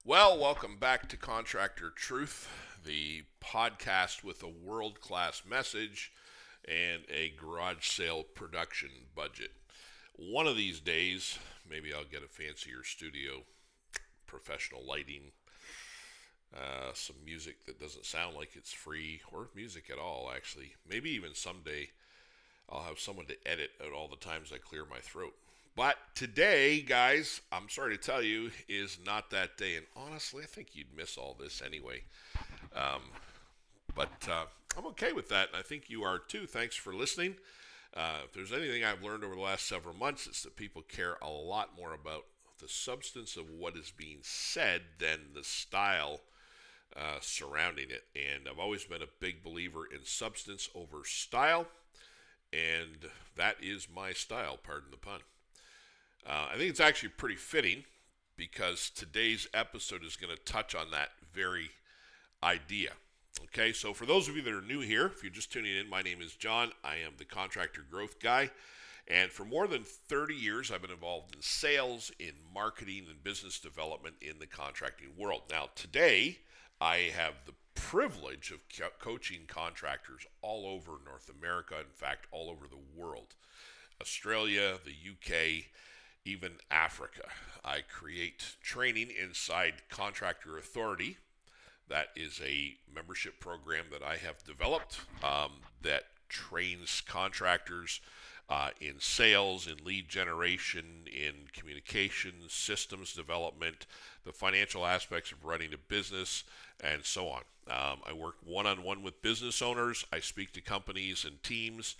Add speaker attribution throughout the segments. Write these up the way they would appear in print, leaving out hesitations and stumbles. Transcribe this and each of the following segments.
Speaker 1: Well, welcome back to Contractor Truth, the podcast with a world-class message and a garage sale production budget. One of these days, maybe I'll get a fancier studio, professional lighting, some music that doesn't sound like it's free, or music at all, actually. Maybe even someday I'll have someone to edit out all the times I clear my throat. But today, guys, I'm sorry to tell you, is not that day. And honestly, I think you'd miss all this anyway. Um, but I'm okay with that, and I think you are too. Thanks for listening. If there's anything I've learned over the last several months, it's that people care a lot more about the substance of what is being said than the style surrounding it. And I've always been a big believer in substance over style, and that is my style, pardon the pun. I think it's actually pretty fitting because today's episode is going to touch on that very idea. Okay, so for those of you that are new here, if you're just tuning in, my name is John. I am the Contractor Growth Guy. And for more than 30 years, I've been involved in sales, in marketing, and business development in the contracting world. Now, today, I have the privilege of coaching contractors all over North America, in fact, all over the world. Australia, the UK, even Africa. I create training inside Contractor Authority. That is a membership program that I have developed that trains contractors in sales, in lead generation, in communications, systems development, the financial aspects of running a business, and so on. I work one-on-one with business owners. I speak to companies and teams.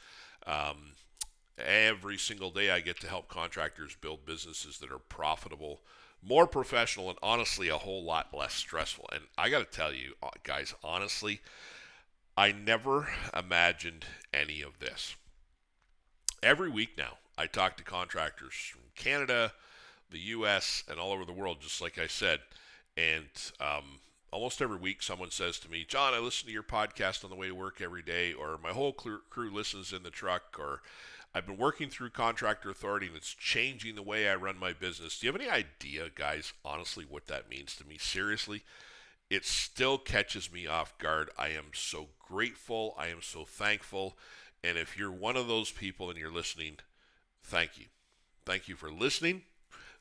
Speaker 1: Every single day I get to help contractors build businesses that are profitable, more professional, and honestly a whole lot less stressful. And I got to tell you, guys, honestly, I never imagined any of this. Every week now, I talk to contractors from Canada, the U.S., and all over the world, just like I said. And almost every week someone says to me, John, I listen to your podcast on the way to work every day, or my whole crew listens in the truck, or I've been working through Contractor Authority and it's changing the way I run my business. Do you have any idea, guys, honestly, what that means to me? Seriously, it still catches me off guard. I am so grateful. I am so thankful. And if you're one of those people and you're listening, thank you. Thank you for listening.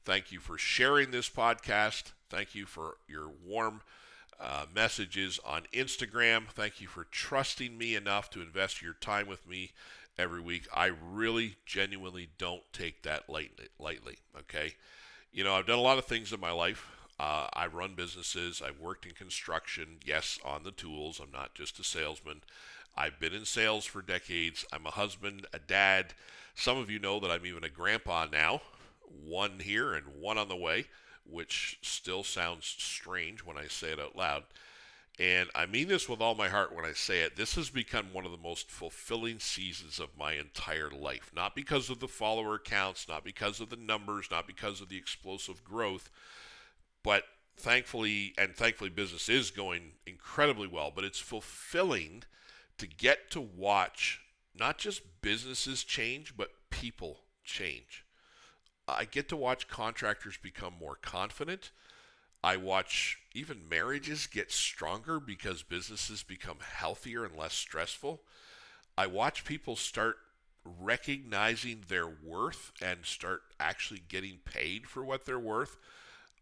Speaker 1: Thank you for sharing this podcast. Thank you for your warm messages on Instagram. Thank you for trusting me enough to invest your time with me every week. I really, genuinely don't take that lightly, okay? You know, I've done a lot of things in my life. I run businesses. I've worked in construction, yes, on the tools. I'm not just a salesman. I've been in sales for decades. I'm a husband, a dad. Some of you know that I'm even a grandpa now, one here and one on the way, which still sounds strange when I say it out loud. And I mean this with all my heart when I say it. This has become one of the most fulfilling seasons of my entire life. Not because of the follower counts, not because of the numbers, not because of the explosive growth, but thankfully business is going incredibly well. But it's fulfilling to get to watch not just businesses change, but people change. I get to watch contractors become more confident. I watch even marriages get stronger because businesses become healthier and less stressful. I watch people start recognizing their worth and start actually getting paid for what they're worth.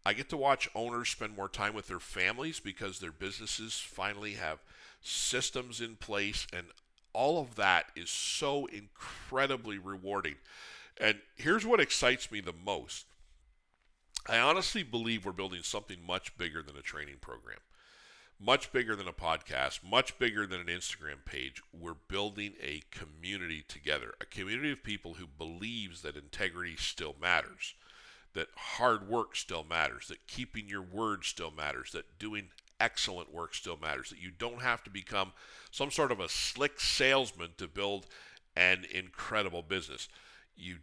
Speaker 1: I get to watch owners spend more time with their families because their businesses finally have systems in place, and all of that is so incredibly rewarding. And here's what excites me the most. I honestly believe we're building something much bigger than a training program, much bigger than a podcast, much bigger than an Instagram page. We're building a community together, a community of people who believes that integrity still matters, that hard work still matters, that keeping your word still matters, that doing excellent work still matters, that you don't have to become some sort of a slick salesman to build an incredible business. You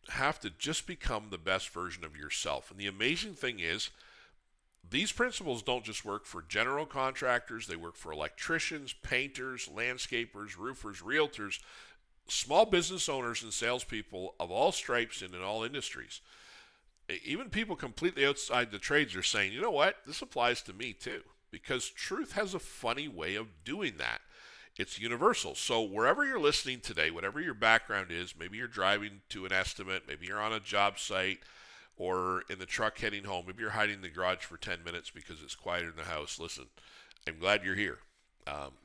Speaker 1: have to just become the best version of yourself. And the amazing thing is, these principles don't just work for general contractors, they work for electricians, painters, landscapers, roofers, realtors, small business owners, and salespeople of all stripes and in all industries. even people completely outside the trades are saying, you know what, this applies to me too. Because truth has a funny way of doing that. It's universal. So wherever you're listening today, whatever your background is, maybe you're driving to an estimate, maybe you're on a job site or in the truck heading home, maybe you're hiding in the garage for 10 minutes because it's quiet in the house. Listen, I'm glad you're here.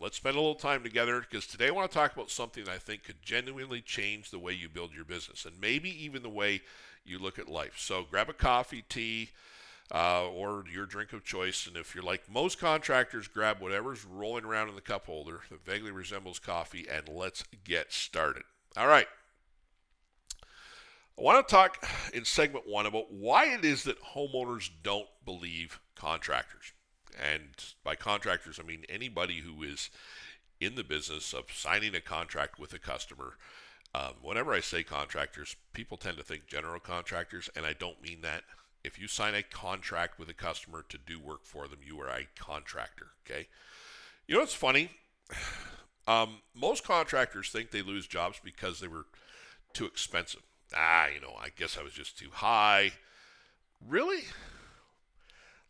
Speaker 1: Let's spend a little time together because today I want to talk about something that I think could genuinely change the way you build your business and maybe even the way you look at life. So grab a coffee, tea, or your drink of choice. And if you're like most contractors, grab whatever's rolling around in the cup holder that vaguely resembles coffee, and let's get started. All right. I want to talk in segment one about why it is that homeowners don't believe contractors. And by contractors, I mean anybody who is in the business of signing a contract with a customer. Whenever I say contractors, people tend to think general contractors, and I don't mean that. If you sign a contract with a customer to do work for them, you are a contractor, okay? You know what's funny? Most contractors think they lose jobs because they were too expensive. I guess I was just too high. Really?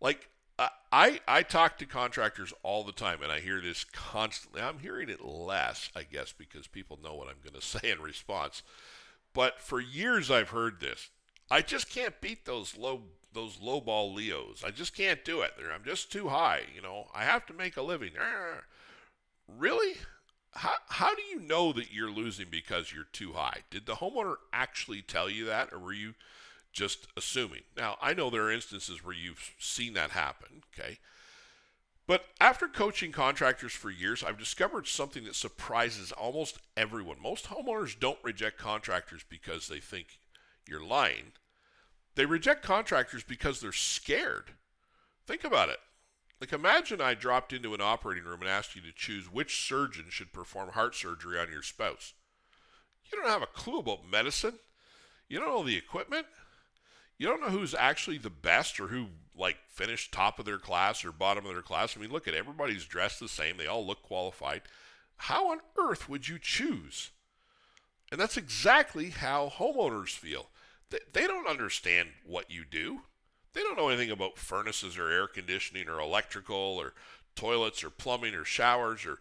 Speaker 1: Like, I talk to contractors all the time, and I hear this constantly. I'm hearing it less, I guess, because people know what I'm going to say in response. But for years I've heard this. I just can't beat those low ball Leos. I just can't do it. I'm just too high. I have to make a living. Really? How do you know that you're losing because you're too high? Did the homeowner actually tell you that, or were you just assuming? Now, I know there are instances where you've seen that happen, okay? But after coaching contractors for years, I've discovered something that surprises almost everyone. Most homeowners don't reject contractors because they think you're lying. They reject contractors because they're scared. Think about it. Like, imagine I dropped into an operating room and asked you to choose which surgeon should perform heart surgery on your spouse. You don't have a clue about medicine. You don't know the equipment. You don't know who's actually the best or who, finished top of their class or bottom of their class. I mean, look at everybody's dressed the same. They all look qualified. How on earth would you choose? And that's exactly how homeowners feel. They don't understand what you do. They don't know anything about furnaces or air conditioning or electrical or toilets or plumbing or showers or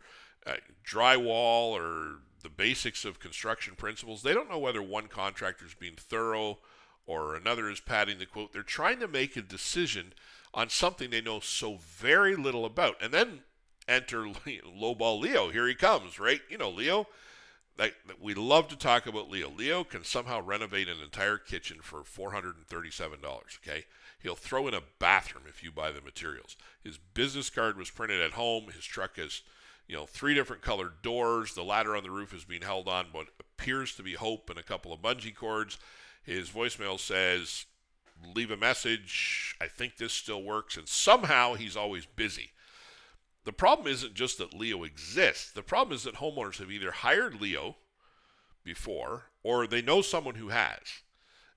Speaker 1: drywall or the basics of construction principles. They don't know whether one contractor is being thorough or another is padding the quote. They're trying to make a decision on something they know so very little about. And then enter lowball Leo. Here he comes, right? Leo. We love to talk about Leo. Leo can somehow renovate an entire kitchen for $437, okay? He'll throw in a bathroom if you buy the materials. His business card was printed at home. His truck has, 3 different colored doors. The ladder on the roof is being held on what appears to be hope and a couple of bungee cords. His voicemail says, leave a message. I think this still works. And somehow he's always busy. The problem isn't just that Leo exists. The problem is that homeowners have either hired Leo before or they know someone who has.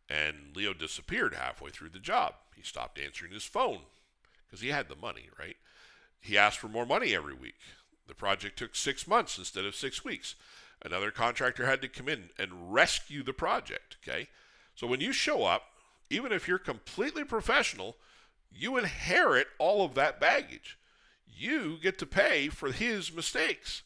Speaker 1: And Leo disappeared halfway through the job. He stopped answering his phone because he had the money, right? He asked for more money every week. The project took 6 months instead of 6 weeks. Another contractor had to come in and rescue the project, okay? So when you show up, even if you're completely professional, you inherit all of that baggage. You get to pay for his mistakes.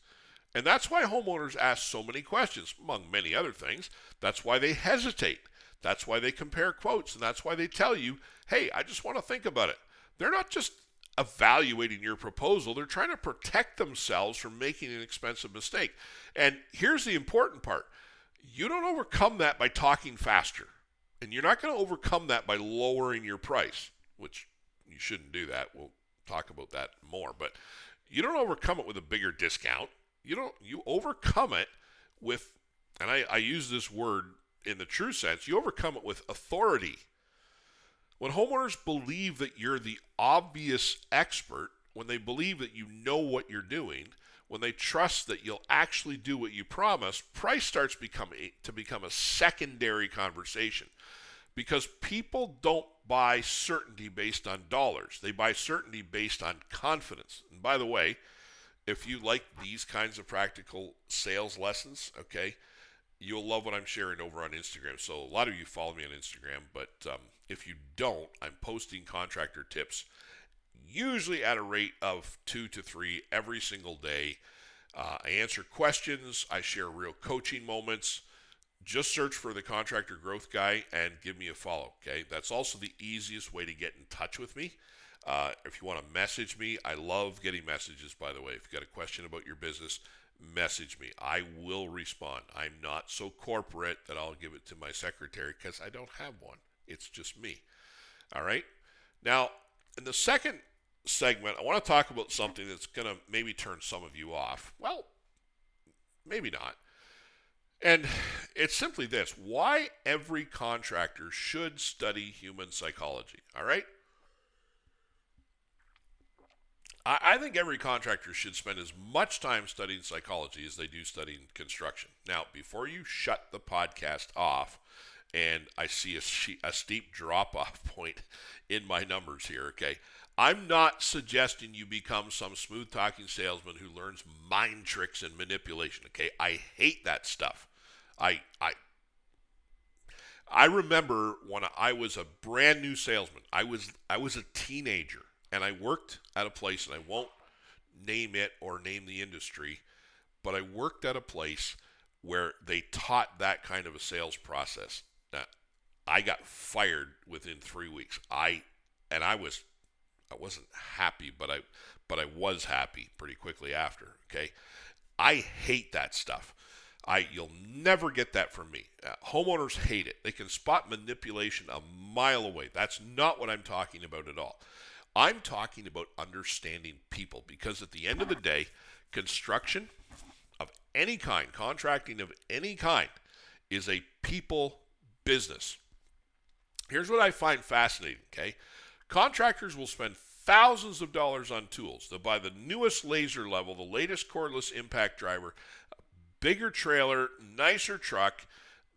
Speaker 1: And that's why homeowners ask so many questions, among many other things. That's why they hesitate. That's why they compare quotes. And that's why they tell you, hey, I just want to think about it. They're not just evaluating your proposal. They're trying to protect themselves from making an expensive mistake. And here's the important part. You don't overcome that by talking faster. And you're not going to overcome that by lowering your price, which you shouldn't do that. We'll talk about that more, but you don't overcome it with a bigger discount. You overcome it with, and I use this word in the true sense, you overcome it with authority. When homeowners believe that you're the obvious expert, when they believe that you know what you're doing, when they trust that you'll actually do what you promise, price starts to become a secondary conversation. Because people don't buy certainty based on dollars. They buy certainty based on confidence. And by the way, if you like these kinds of practical sales lessons, okay, you'll love what I'm sharing over on Instagram. So a lot of you follow me on Instagram, but If you don't, I'm posting contractor tips, usually at a rate of 2 to 3 every single day. I answer questions. I share real coaching moments. Just search for the Contractor Growth Guy and give me a follow, okay? That's also the easiest way to get in touch with me. If you want to message me, I love getting messages, by the way. If you've got a question about your business, message me. I will respond. I'm not so corporate that I'll give it to my secretary because I don't have one. It's just me. All right? Now, in the second segment, I want to talk about something that's going to maybe turn some of you off. Well, maybe not. And it's simply this: why every contractor should study human psychology. All right? I think every contractor should spend as much time studying psychology as they do studying construction. Now, before you shut the podcast off, and I see a steep drop-off point in my numbers here, okay? I'm not suggesting you become some smooth-talking salesman who learns mind tricks and manipulation, okay? I hate that stuff. I remember when I was a brand new salesman. I was a teenager, and I worked at a place, and I won't name it or name the industry, but I worked at a place where they taught that kind of a sales process. Now, I got fired within 3 weeks. I wasn't happy, but I was happy pretty quickly after. Okay, I hate that stuff. You'll never get that from me. Homeowners hate it. They can spot manipulation a mile away. That's not what I'm talking about at all. I'm talking about understanding people, because at the end of the day, construction of any kind, contracting of any kind, is a people business. Here's what I find fascinating, okay? Contractors will spend thousands of dollars on tools. They'll buy the newest laser level, the latest cordless impact driver, bigger trailer, nicer truck.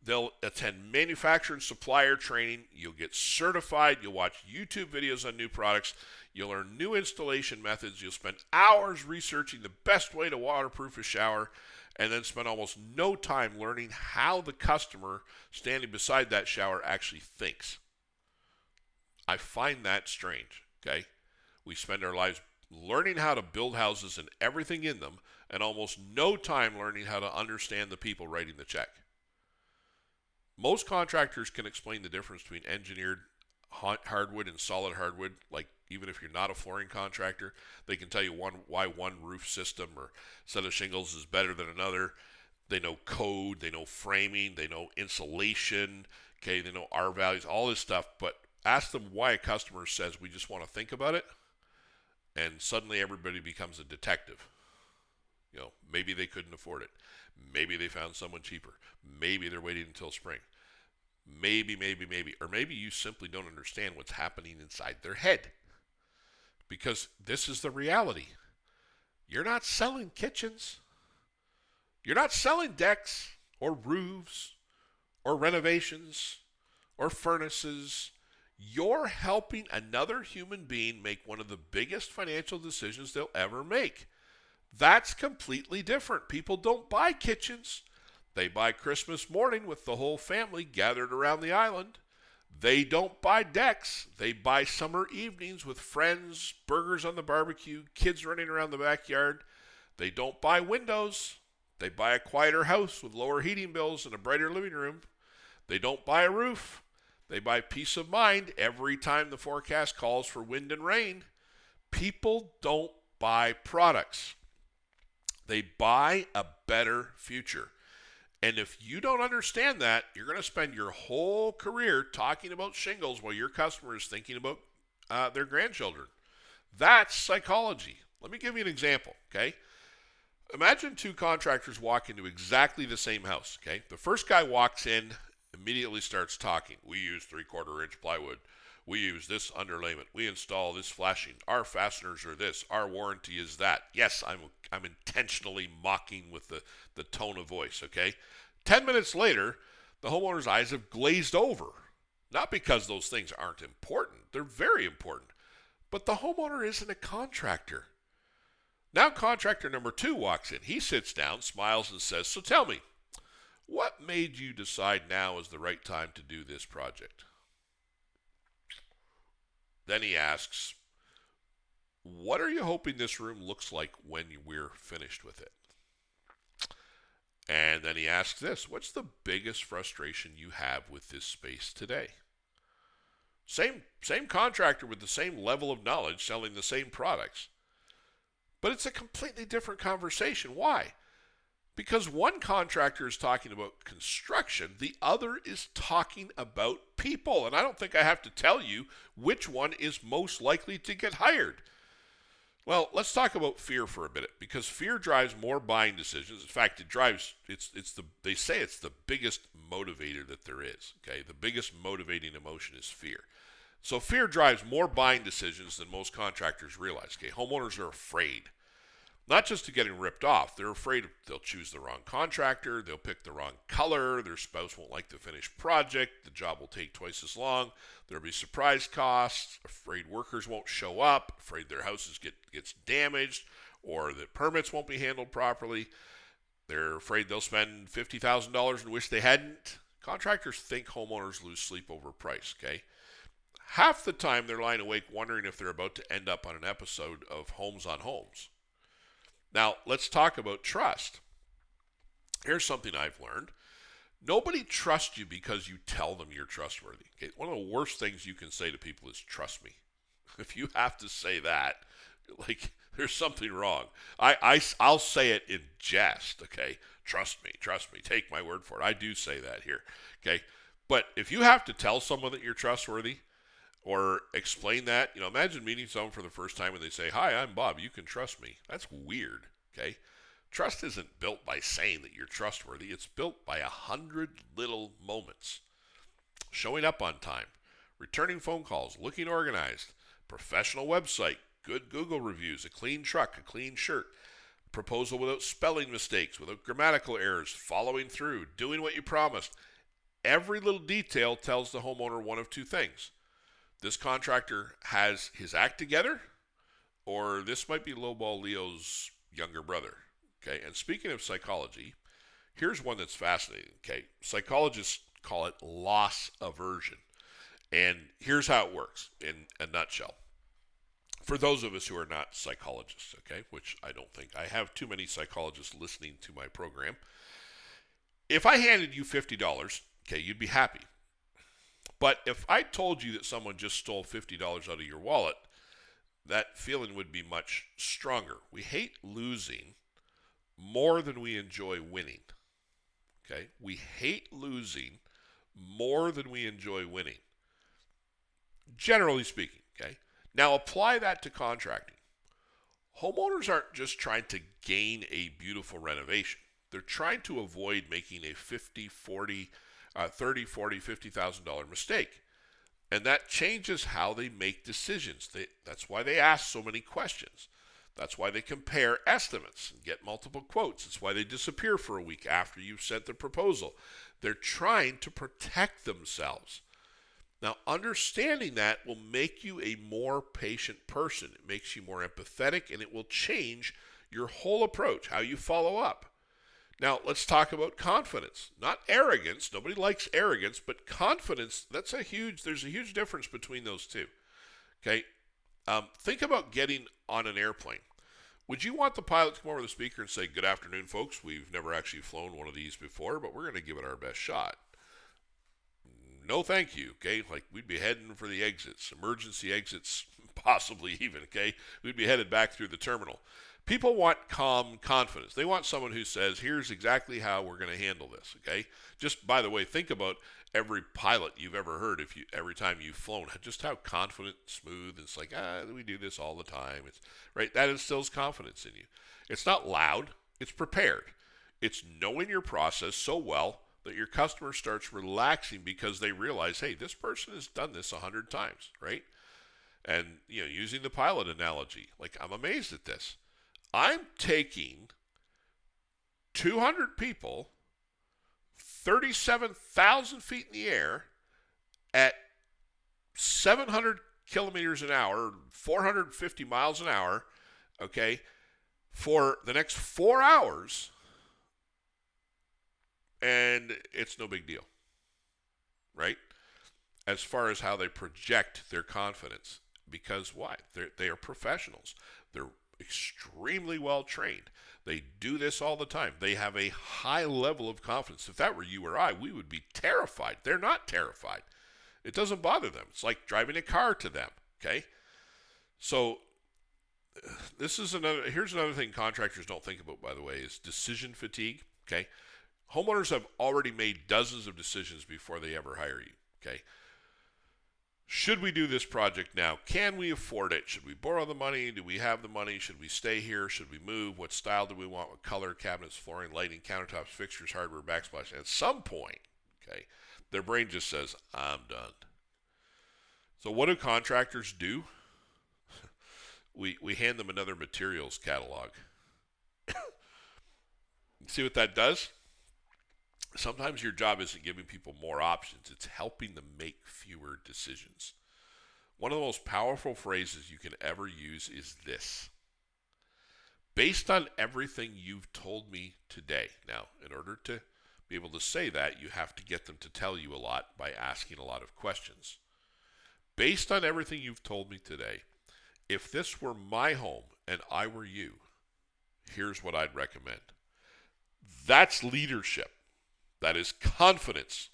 Speaker 1: They'll attend manufacturer and supplier training. You'll get certified. You'll watch YouTube videos on new products. You'll learn new installation methods. You'll spend hours researching the best way to waterproof a shower, and then spend almost no time learning how the customer standing beside that shower actually thinks. I find that strange, okay? We spend our lives learning how to build houses and everything in them, and almost no time learning how to understand the people writing the check. Most contractors can explain the difference between engineered hardwood and solid hardwood. Like, even if you're not a flooring contractor, they can tell you why one roof system or set of shingles is better than another. They know code, they know framing, they know insulation, okay, they know R values, all this stuff. But ask them why a customer says we just want to think about it, and suddenly everybody becomes a detective. Maybe they couldn't afford it. Maybe they found someone cheaper. Maybe they're waiting until spring. Maybe. Or maybe you simply don't understand what's happening inside their head. Because this is the reality. You're not selling kitchens. You're not selling decks or roofs or renovations or furnaces. You're helping another human being make one of the biggest financial decisions they'll ever make. That's completely different. People don't buy kitchens. They buy Christmas morning with the whole family gathered around the island. They don't buy decks. They buy summer evenings with friends, burgers on the barbecue, kids running around the backyard. They don't buy windows. They buy a quieter house with lower heating bills and a brighter living room. They don't buy a roof. They buy peace of mind every time the forecast calls for wind and rain. People don't buy products. They buy a better future. And if you don't understand that, you're going to spend your whole career talking about shingles while your customer is thinking about their grandchildren. That's psychology. Let me give you an example, okay? Imagine two contractors walk into exactly the same house, okay? The first guy walks in, immediately starts talking. We use 3/4 inch plywood. We use this underlayment. We install this flashing. Our fasteners are this. Our warranty is that. Yes, I'm intentionally mocking with the tone of voice, okay? 10 minutes later, the homeowner's eyes have glazed over. Not because those things aren't important. They're very important. But the homeowner isn't a contractor. Now contractor number 2 walks in. He sits down, smiles, and says, "So tell me, what made you decide now is the right time to do this project?" Then he asks, what are you hoping this room looks like when we're finished with it? And then he asks this, what's the biggest frustration you have with this space today? Same contractor with the same level of knowledge selling the same products. But it's a completely different conversation. Why? Because one contractor is talking about construction, the other is talking about people. And I don't think I have to tell you which one is most likely to get hired. Well, let's talk about fear for a minute, because fear drives more buying decisions. In fact, they say it's the biggest motivator that there is. Okay, the biggest motivating emotion is fear. So fear drives more buying decisions than most contractors realize. Okay, homeowners are afraid, not just to getting ripped off. They're afraid they'll choose the wrong contractor, they'll pick the wrong color, their spouse won't like the finished project, the job will take twice as long, there'll be surprise costs, afraid workers won't show up, afraid their houses gets damaged, or that permits won't be handled properly. They're afraid they'll spend $50,000 and wish they hadn't. Contractors think homeowners lose sleep over price, okay? Half the time they're lying awake wondering if they're about to end up on an episode of Homes on Homes. Now, let's talk about trust. Here's something I've learned. Nobody trusts you because you tell them you're trustworthy. Okay? One of the worst things you can say to people is, trust me. If you have to say that, like, there's something wrong. I'll say it in jest, okay? Trust me, take my word for it. I do say that here, okay? But if you have to tell someone that you're trustworthy, or explain that, imagine meeting someone for the first time and they say, hi, I'm Bob, you can trust me. That's weird, okay? Trust isn't built by saying that you're trustworthy. It's built by 100 little moments. Showing up on time, returning phone calls, looking organized, professional website, good Google reviews, a clean truck, a clean shirt, proposal without spelling mistakes, without grammatical errors, following through, doing what you promised. Every little detail tells the homeowner one of two things. This contractor has his act together, or this might be lowball Leo's younger brother. Okay, and speaking of psychology, here's one that's fascinating. Okay, psychologists call it loss aversion, and here's how it works in a nutshell. For those of us who are not psychologists, okay, which I don't think I have too many psychologists listening to my program, if I handed you $50, okay, you'd be happy. But if I told you that someone just stole $50 out of your wallet, that feeling would be much stronger. We hate losing more than we enjoy winning. Okay? We hate losing more than we enjoy winning. Generally speaking, okay? Now apply that to contracting. Homeowners aren't just trying to gain a beautiful renovation. They're trying to avoid making a $30, $40, $50,000 mistake. And that changes how they make decisions. That's why they ask so many questions. That's why they compare estimates and get multiple quotes. That's why they disappear for a week after you've sent the proposal. They're trying to protect themselves. Now, understanding that will make you a more patient person. It makes you more empathetic, and it will change your whole approach, how you follow up. Now, let's talk about confidence. Not arrogance. Nobody likes arrogance, but confidence, there's a huge difference between those two. Okay? Think about getting on an airplane. Would you want the pilot to come over the speaker and say, good afternoon, folks. We've never actually flown one of these before, but we're going to give it our best shot. No, thank you. Okay? Like, we'd be heading for the exits, emergency exits, possibly even, okay? We'd be headed back through the terminal. People want calm confidence. They want someone who says, here's exactly how we're going to handle this, okay? Just, by the way, think about every pilot you've ever heard, every time you've flown, just how confident, smooth, it's like, we do this all the time. It's right. That instills confidence in you. It's not loud. It's prepared. It's knowing your process so well that your customer starts relaxing because they realize, hey, this person has done this 100 times, right? And, using the pilot analogy, like, I'm amazed at this. I'm taking 200 people 37,000 feet in the air at 700 kilometers an hour, 450 miles an hour, okay, for the next 4 hours, and it's no big deal, right? As far as how they project their confidence. Because why? They are professionals. They're extremely well trained. They do this all the time. They have a high level of confidence. If that were you or I, we would be terrified. They're not terrified. It doesn't bother them. It's like driving a car to them. Okay? So here's another thing contractors don't think about, by the way, is decision fatigue. Okay? Homeowners have already made dozens of decisions before they ever hire you. Okay? Should we do this project now? Can we afford it? Should we borrow the money? Do we have the money? Should we stay here? Should we move? What style do we want? What color? Cabinets, flooring, lighting, countertops, fixtures, hardware, backsplash. At some point, okay, their brain just says, I'm done. So what do contractors do? We hand them another materials catalog. See what that does? Sometimes your job isn't giving people more options. It's helping them make fewer decisions. One of the most powerful phrases you can ever use is this. Based on everything you've told me today. Now, in order to be able to say that, you have to get them to tell you a lot by asking a lot of questions. Based on everything you've told me today, if this were my home and I were you, here's what I'd recommend. That's leadership. That is confidence.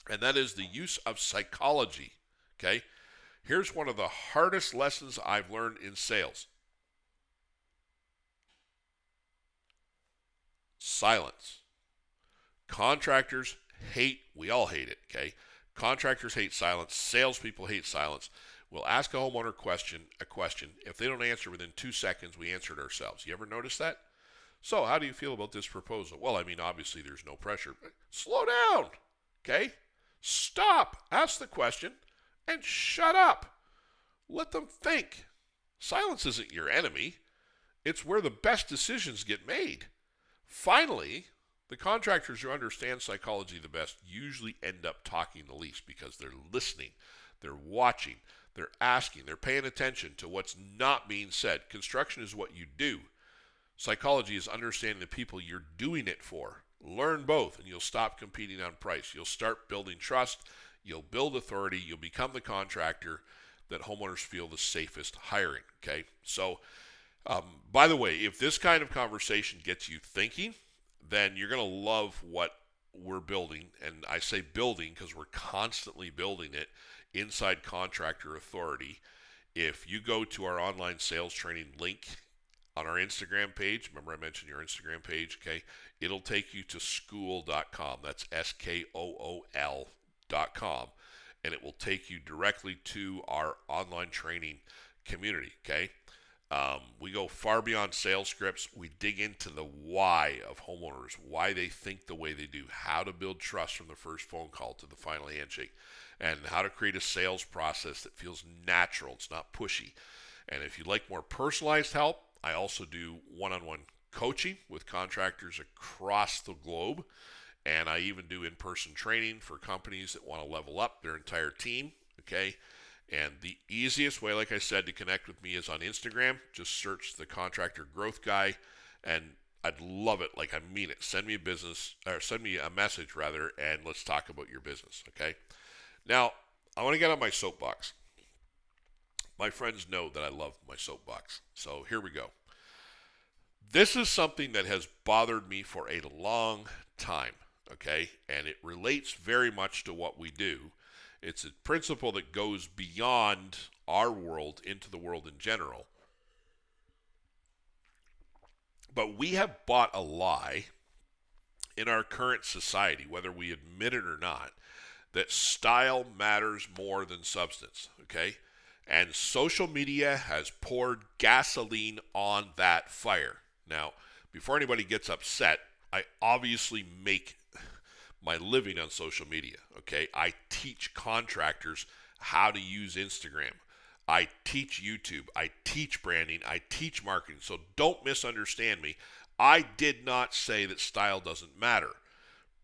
Speaker 1: And that is the use of psychology. Okay? Here's one of the hardest lessons I've learned in sales. Silence. Contractors we all hate it, okay? Contractors hate silence. Salespeople hate silence. We'll ask a homeowner a question. If they don't answer within 2 seconds, we answer it ourselves. You ever notice that? So, how do you feel about this proposal? Well, I mean, obviously there's no pressure. But slow down, okay? Stop. Ask the question and shut up. Let them think. Silence isn't your enemy. It's where the best decisions get made. Finally, the contractors who understand psychology the best usually end up talking the least because they're listening, they're watching, they're asking, they're paying attention to what's not being said. Construction is what you do. Psychology is understanding the people you're doing it for. Learn both, and you'll stop competing on price. You'll start building trust. You'll build authority. You'll become the contractor that homeowners feel the safest hiring. Okay? So, by the way, if this kind of conversation gets you thinking, then you're going to love what we're building. And I say building because we're constantly building it inside Contractor Authority. If you go to our online sales training link on our Instagram page, remember I mentioned your Instagram page, okay? It'll take you to skool.com. That's SKOOL.com. And it will take you directly to our online training community, okay? We go far beyond sales scripts. We dig into the why of homeowners, why they think the way they do, how to build trust from the first phone call to the final handshake, and how to create a sales process that feels natural. It's not pushy. And if you'd like more personalized help, I also do one-on-one coaching with contractors across the globe. And I even do in-person training for companies that want to level up their entire team, okay? And the easiest way, like I said, to connect with me is on Instagram. Just search the Contractor Growth Guy, and I'd love it. Like, I mean it. Send me a message, and let's talk about your business, okay? Now, I want to get on my soapbox. My friends know that I love my soapbox. So here we go. This is something that has bothered me for a long time, okay? And it relates very much to what we do. It's a principle that goes beyond our world into the world in general. But we have bought a lie in our current society, whether we admit it or not, that style matters more than substance, okay? And social media has poured gasoline on that fire. Now, before anybody gets upset, I obviously make my living on social media, okay? I teach contractors how to use Instagram. I teach YouTube. I teach branding. I teach marketing. So don't misunderstand me. I did not say that style doesn't matter.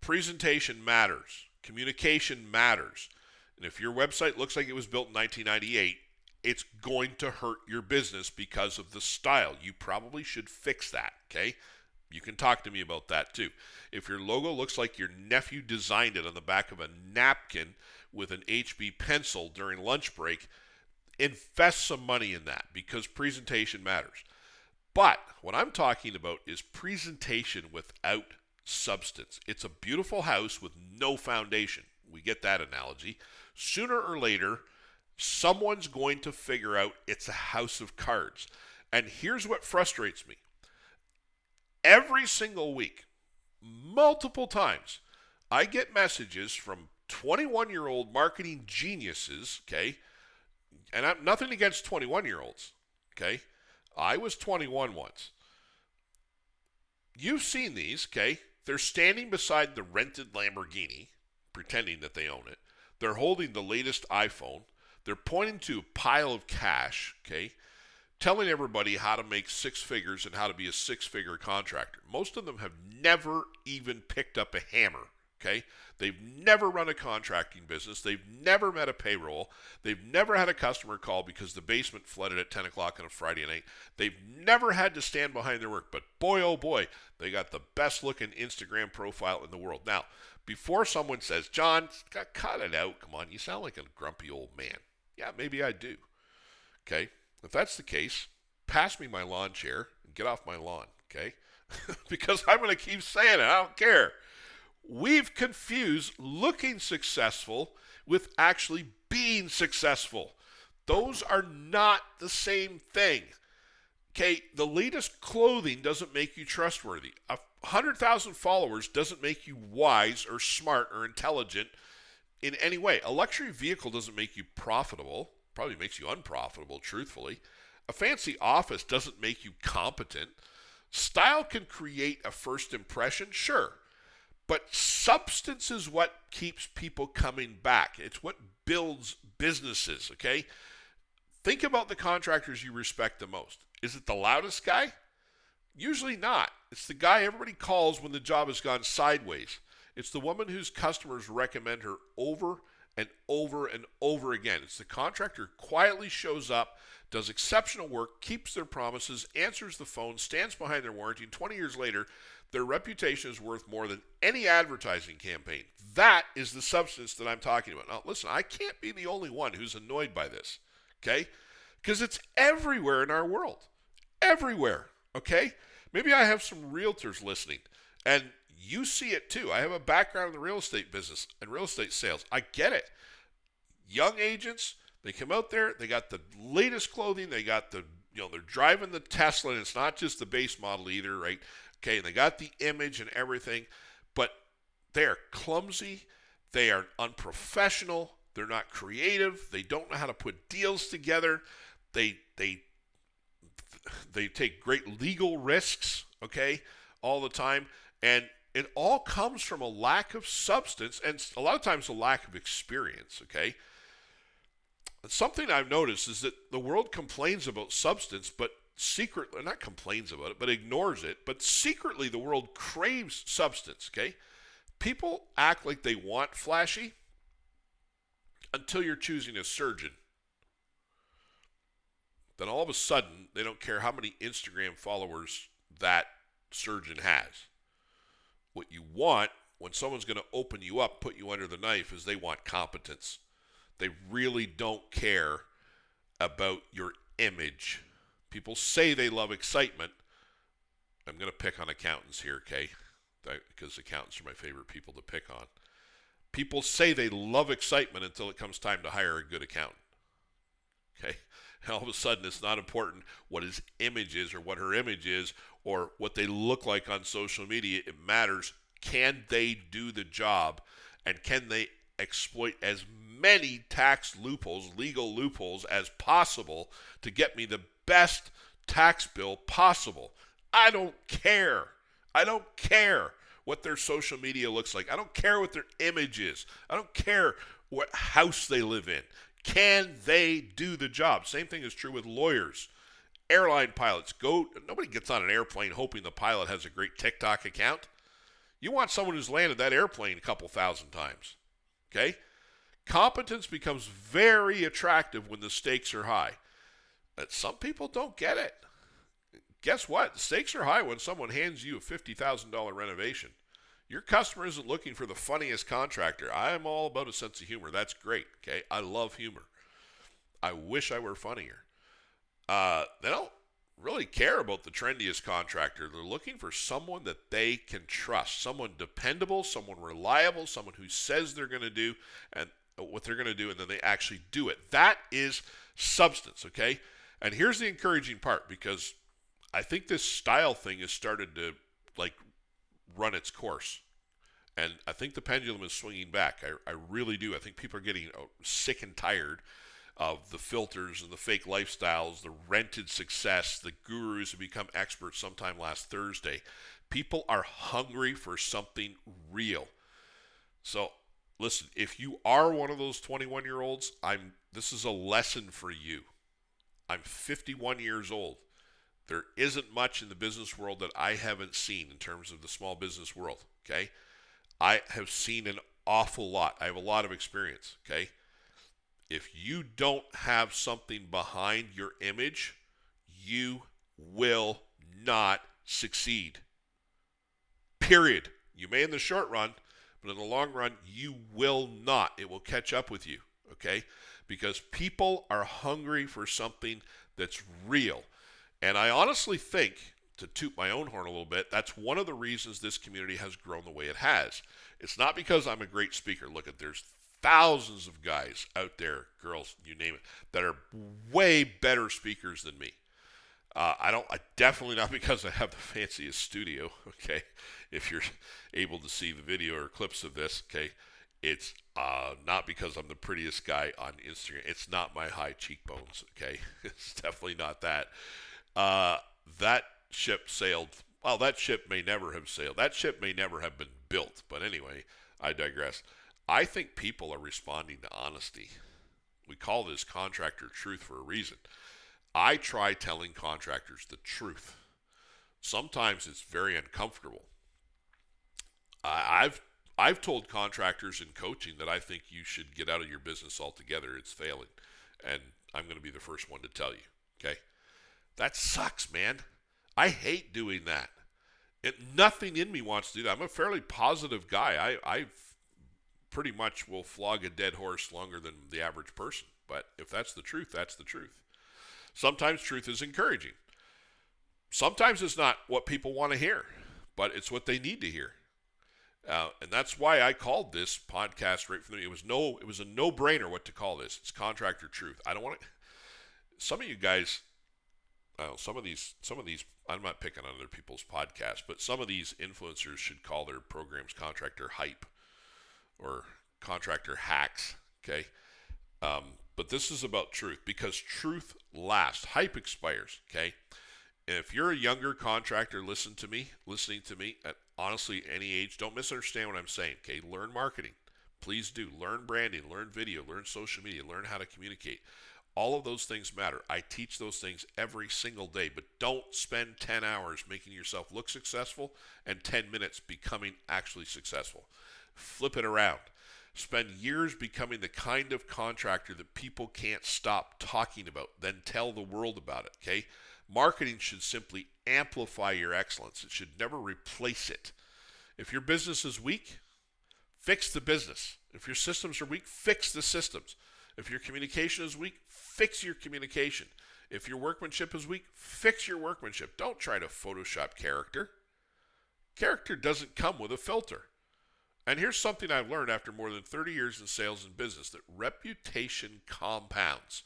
Speaker 1: Presentation matters. Communication matters. And if your website looks like it was built in 1998, it's going to hurt your business because of the style. You probably should fix that, okay? You can talk to me about that too. If your logo looks like your nephew designed it on the back of a napkin with an HB pencil during lunch break, Invest some money in that because presentation matters. But what I'm talking about is presentation without substance. It's a beautiful house with no foundation. We get that analogy. Sooner or later, someone's going to figure out it's a house of cards. And here's what frustrates me. Every single week, multiple times, I get messages from 21-year-old marketing geniuses, okay? And I'm nothing against 21-year-olds, okay? I was 21 once. You've seen these, okay? They're standing beside the rented Lamborghini, pretending that they own it. They're holding the latest iPhone. They're pointing to a pile of cash, okay? Telling everybody how to make six figures and how to be a six-figure contractor. Most of them have never even picked up a hammer, okay? They've never run a contracting business. They've never met a payroll. They've never had a customer call because the basement flooded at 10 o'clock on a Friday night. They've never had to stand behind their work. But boy, oh boy, they got the best-looking Instagram profile in the world. Now, before someone says, John, cut it out. Come on, you sound like a grumpy old man. Yeah, maybe I do. Okay? If that's the case, pass me my lawn chair and get off my lawn, okay? Because I'm going to keep saying it. I don't care. We've confused looking successful with actually being successful. Those are not the same thing. Okay, the latest clothing doesn't make you trustworthy. 100,000 followers doesn't make you wise or smart or intelligent in any way. A luxury vehicle doesn't make you profitable. Probably makes you unprofitable, truthfully. A fancy office doesn't make you competent. Style can create a first impression, sure. But substance is what keeps people coming back. It's what builds businesses, okay? Think about the contractors you respect the most. Is it the loudest guy? Usually not. It's the guy everybody calls when the job has gone sideways. It's the woman whose customers recommend her over and over and over again. It's the contractor who quietly shows up, does exceptional work, keeps their promises, answers the phone, stands behind their warranty, and 20 years later, their reputation is worth more than any advertising campaign. That is the substance that I'm talking about. Now, listen, I can't be the only one who's annoyed by this, okay? Because it's everywhere in our world. Everywhere, okay? Maybe I have some realtors listening, and you see it too. I have a background in the real estate business and real estate sales. I get it. Young agents, they come out there, they got the latest clothing, they got the, they're driving the Tesla, and it's not just the base model either, right? Okay, and they got the image and everything, but they are clumsy, they are unprofessional, they're not creative, they don't know how to put deals together, they take great legal risks, okay, all the time, and it all comes from a lack of substance and a lot of times a lack of experience, okay? Something I've noticed is that the world complains about substance, but secretly, not complains about it, but ignores it, but secretly the world craves substance, okay? People act like they want flashy until you're choosing a surgeon. Then all of a sudden, they don't care how many Instagram followers that surgeon has. What you want when someone's going to open you up, put you under the knife, is they want competence. They really don't care about your image. People say they love excitement. I'm going to pick on accountants here, okay? Because accountants are my favorite people to pick on. People say they love excitement until it comes time to hire a good accountant. Okay? And all of a sudden, it's not important what his image is or what her image is or what they look like on social media. It matters, can they do the job, and can they exploit as many tax loopholes, legal loopholes as possible to get me the best tax bill possible. I don't care. I don't care what their social media looks like. I don't care what their image is. I don't care what house they live in. Can they do the job? Same thing is true with lawyers. Airline pilots. Nobody gets on an airplane hoping the pilot has a great TikTok account. You want someone who's landed that airplane a couple thousand times. Okay? Competence becomes very attractive when the stakes are high. But some people don't get it. Guess what? The stakes are high when someone hands you a $50,000 renovation. Your customer isn't looking for the funniest contractor. I am all about a sense of humor. That's great, okay? I love humor. I wish I were funnier. They don't really care about the trendiest contractor. They're looking for someone that they can trust, someone dependable, someone reliable, someone who says they're going to do and what they're going to do, and then they actually do it. That is substance, okay? And here's the encouraging part, because I think this style thing has started to like run its course. And I think the pendulum is swinging back. I really do. I think people are getting sick and tired of the filters and the fake lifestyles, the rented success, the gurus who become experts sometime last Thursday. People are hungry for something real. So listen, if you are one of those 21-year-olds, this is a lesson for you. I'm 51 years old. There isn't much in the business world that I haven't seen in terms of the small business world, okay? I have seen an awful lot. I have a lot of experience, okay? If you don't have something behind your image, you will not succeed. Period. You may in the short run, but in the long run, you will not. It will catch up with you, okay? Because people are hungry for something that's real. And I honestly think, to toot my own horn a little bit, that's one of the reasons this community has grown the way it has. It's not because I'm a great speaker. Look, there's thousands of guys out there, girls, you name it, that are way better speakers than me. I definitely not because I have the fanciest studio, okay? If you're able to see the video or clips of this, okay? It's not because I'm the prettiest guy on Instagram. It's not my high cheekbones, okay? It's definitely not that. That ship sailed. Well, that ship may never have sailed. That ship may never have been built. But anyway, I digress. I think people are responding to honesty. We call this Contractor Truth for a reason. I try telling contractors the truth. Sometimes it's very uncomfortable. I've told contractors in coaching that I think you should get out of your business altogether. It's failing. And I'm going to be the first one to tell you. Okay? That sucks, man. I hate doing that. Nothing in me wants to do that. I'm a fairly positive guy. I pretty much will flog a dead horse longer than the average person. But if that's the truth, that's the truth. Sometimes truth is encouraging. Sometimes it's not what people want to hear, but it's what they need to hear. And that's why I called this podcast right from the beginning. It was a no-brainer what to call this. It's Contractor Truth. I don't want to. Some of you guys, some of these. I'm not picking on other people's podcasts, but some of these influencers should call their programs Contractor Hype or Contractor Hacks. Okay, but this is about truth, because truth lasts. Hype expires. Okay, and if you're a younger contractor, listening to me at honestly any age, don't misunderstand what I'm saying. Okay, learn marketing. Please do. Learn branding, learn video, learn social media, learn how to communicate. All of those things matter. I teach those things every single day, but don't spend 10 hours making yourself look successful and 10 minutes becoming actually successful. Flip it around. Spend years becoming the kind of contractor that people can't stop talking about, then tell the world about it, okay? Marketing should simply amplify your excellence. It should never replace it. If your business is weak, fix the business. If your systems are weak, fix the systems. If your communication is weak, fix your communication. If your workmanship is weak, fix your workmanship. Don't try to Photoshop character. Character doesn't come with a filter. And here's something I've learned after more than 30 years in sales and business, that reputation compounds.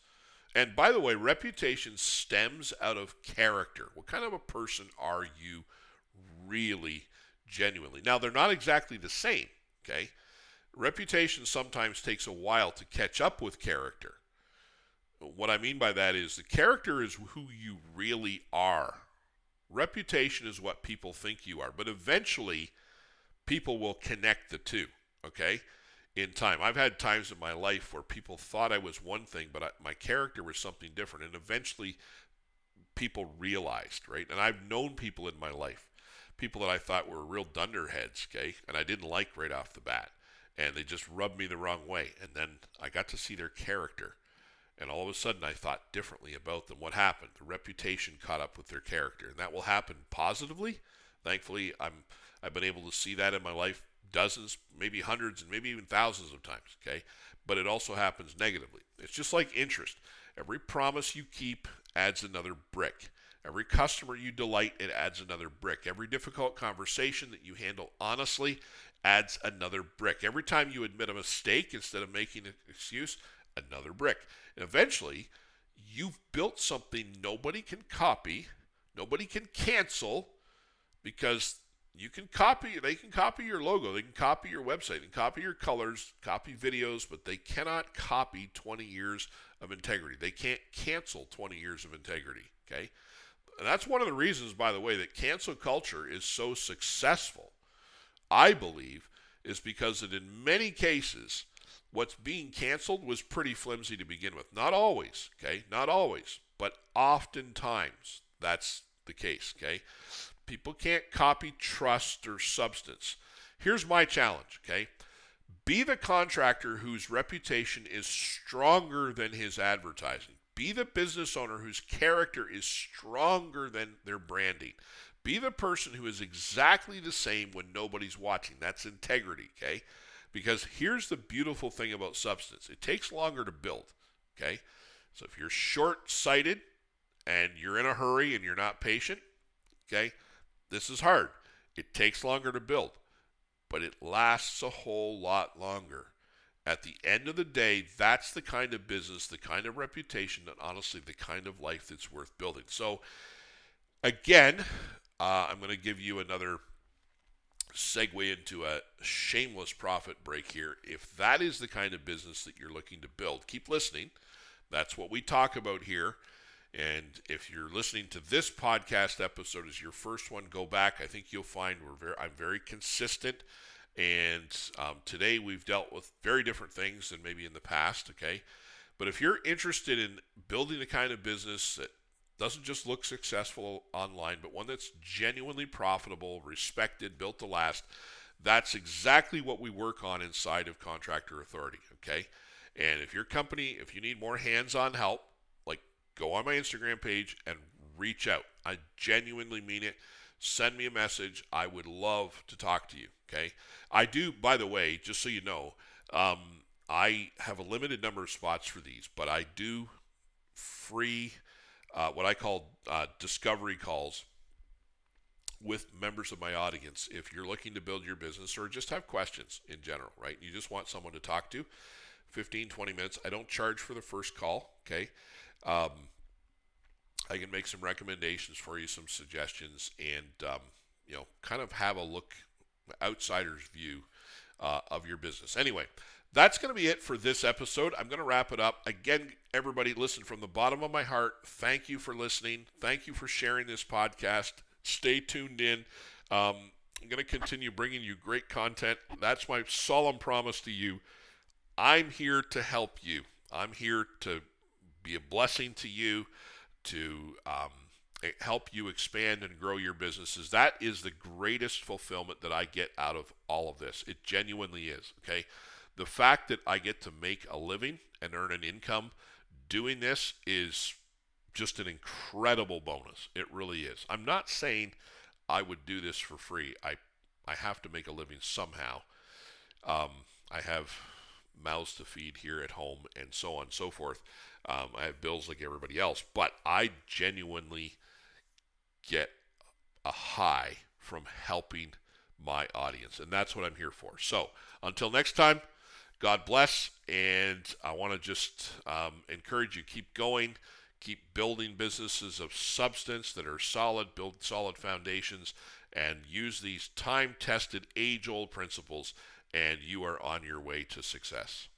Speaker 1: And by the way, reputation stems out of character. What kind of a person are you really genuinely? Now, they're not exactly the same, okay? Reputation sometimes takes a while to catch up with character. What I mean by that is the character is who you really are. Reputation is what people think you are. But eventually, people will connect the two, okay, in time. I've had times in my life where people thought I was one thing, but my character was something different. And eventually, people realized, right? And I've known people in my life, people that I thought were real dunderheads, okay, and I didn't like right off the bat. And they just rubbed me the wrong way. And then I got to see their character. And all of a sudden, I thought differently about them. What happened? The reputation caught up with their character. And that will happen positively. Thankfully, I've been able to see that in my life dozens, maybe hundreds, and maybe even thousands of times, okay? But it also happens negatively. It's just like interest. Every promise you keep adds another brick. Every customer you delight, it adds another brick. Every difficult conversation that you handle honestly adds another brick. Every time you admit a mistake instead of making an excuse, another brick. And eventually, you've built something nobody can copy, nobody can cancel, because they can copy your logo, they can copy your website, they can copy your colors, copy videos, but they cannot copy 20 years of integrity. They can't cancel 20 years of integrity, okay? And that's one of the reasons, by the way, that cancel culture is so successful, I believe, is because that in many cases, what's being canceled was pretty flimsy to begin with. Not always, okay? Not always, but oftentimes that's the case, okay? People can't copy trust or substance. Here's my challenge, okay? Be the contractor whose reputation is stronger than his advertising. Be the business owner whose character is stronger than their branding. Be the person who is exactly the same when nobody's watching. That's integrity, okay? Because here's the beautiful thing about substance. It takes longer to build, okay? So if you're short-sighted and you're in a hurry and you're not patient, okay, this is hard. It takes longer to build, but it lasts a whole lot longer. At the end of the day, that's the kind of business, the kind of reputation, and honestly, the kind of life that's worth building. So, again, I'm going to give you another segue into a shameless profit break here. If that is the kind of business that you're looking to build, keep listening. That's what we talk about here. And if you're listening to this podcast episode as your first one, go back. I think you'll find I'm very consistent. And today we've dealt with very different things than maybe in the past, okay? But if you're interested in building the kind of business that doesn't just look successful online, but one that's genuinely profitable, respected, built to last, that's exactly what we work on inside of Contractor Authority, okay? And if your company, if you need more hands-on help, like go on my Instagram page and reach out. I genuinely mean it. Send me a message. I would love to talk to you, okay? I do, by the way, just so you know, I have a limited number of spots for these, but I do free, what I call discovery calls with members of my audience. If you're looking to build your business or just have questions in general, right? You just want someone to talk to, 15, 20 minutes. I don't charge for the first call, okay? I can make some recommendations for you, some suggestions, and kind of have a look, outsider's view of your business. Anyway, that's going to be it for this episode. I'm going to wrap it up. Again, everybody, listen, from the bottom of my heart, thank you for listening. Thank you for sharing this podcast. Stay tuned in. I'm going to continue bringing you great content. That's my solemn promise to you. I'm here to help you. I'm here to be a blessing to you, to help you expand and grow your businesses. That is the greatest fulfillment that I get out of all of this. It genuinely is, okay? The fact that I get to make a living and earn an income doing this is just an incredible bonus. It really is. I'm not saying I would do this for free. I have to make a living somehow. I have mouths to feed here at home and so on and so forth. I have bills like everybody else, but I genuinely get a high from helping my audience, and that's what I'm here for. So until next time, God bless, and I want to just encourage you, keep going, keep building businesses of substance that are solid, build solid foundations, and use these time-tested, age-old principles, and you are on your way to success.